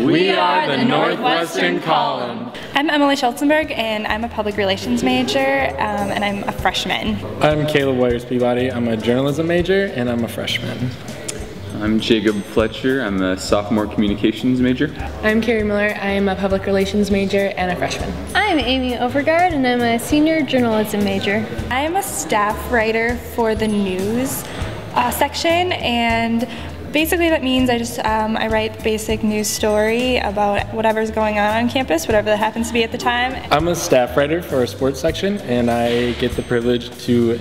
We are the Northwestern Column. I'm Emily Schultzenberg, and I'm a public relations major, and I'm a freshman. I'm Caleb Wires-Peabody. I'm a journalism major, and I'm a freshman. I'm Jacob Fletcher. I'm a sophomore communications major. I'm Carrie Miller. I'm a public relations major and a freshman. I'm Amy Overgaard, and I'm a senior journalism major. I'm a staff writer for the news section, and basically that means I write basic news story about whatever's going on campus, whatever that happens to be at the time. I'm a staff writer for a sports section, and I get the privilege to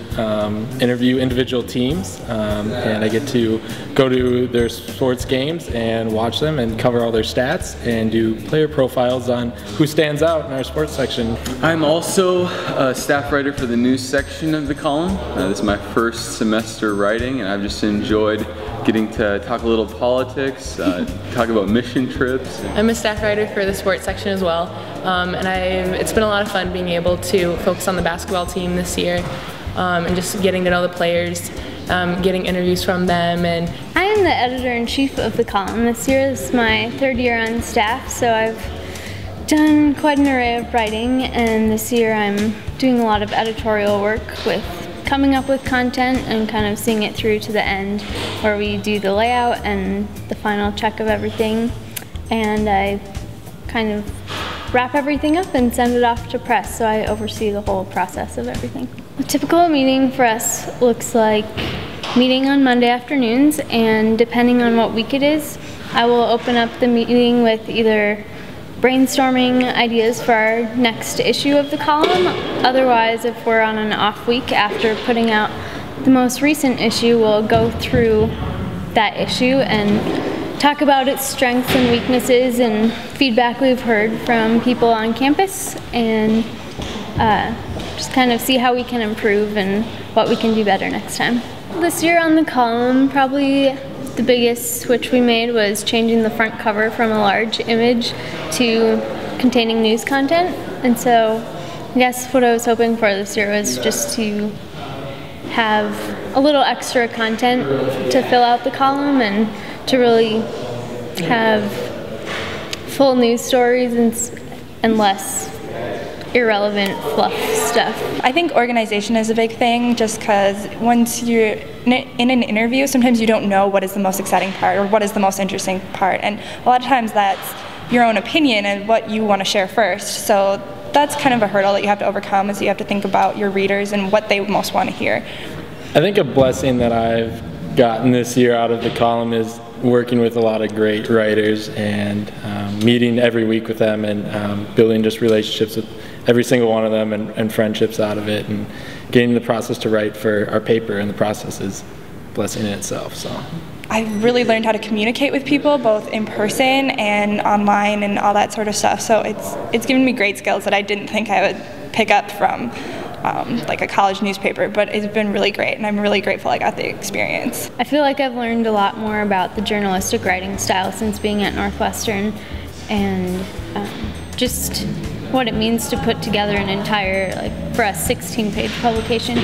interview individual teams, and I get to go to their sports games and watch them and cover all their stats and do player profiles on who stands out in our sports section. I'm also a staff writer for the news section of the column. This is my first semester writing, and I've just enjoyed getting to talk a little politics, talk about mission trips. I'm a staff writer for the sports section as well, and it's been a lot of fun being able to focus on the basketball team this year, and just getting to know the players, getting interviews from them. And I am the editor-in-chief of the column this year. This is my third year on staff, so I've done quite an array of writing, and this year I'm doing a lot of editorial work with coming up with content and kind of seeing it through to the end, where we do the layout and the final check of everything, and I kind of wrap everything up and send it off to press, so I oversee the whole process of everything. A typical meeting for us looks like meeting on Monday afternoons, and depending on what week it is, I will open up the meeting with either brainstorming ideas for our next issue of the column. Otherwise, if we're on an off week after putting out the most recent issue, we'll go through that issue and talk about its strengths and weaknesses and feedback we've heard from people on campus, and just kind of see how we can improve and what we can do better next time. This year on the column, probably the biggest switch we made was changing the front cover from a large image to containing news content. And so I guess what I was hoping for this year was just to have a little extra content to fill out the column and to really have full news stories and less irrelevant fluff stuff. I think organization is a big thing, just because once you're in an interview, sometimes you don't know what is the most exciting part or what is the most interesting part, and a lot of times that's your own opinion and what you want to share first. So that's kind of a hurdle that you have to overcome, is you have to think about your readers and what they most want to hear. I think a blessing that I've gotten this year out of the column is working with a lot of great writers and meeting every week with them and building just relationships with every single one of them and friendships out of it, and getting the process to write for our paper, and the process is a blessing in itself. So I really learned how to communicate with people, both in person and online and all that sort of stuff. So it's given me great skills that I didn't think I would pick up from like a college newspaper, but it's been really great, and I'm really grateful I got the experience. I feel like I've learned a lot more about the journalistic writing style since being at Northwestern, and just what it means to put together an entire, like for us, 16-page publication.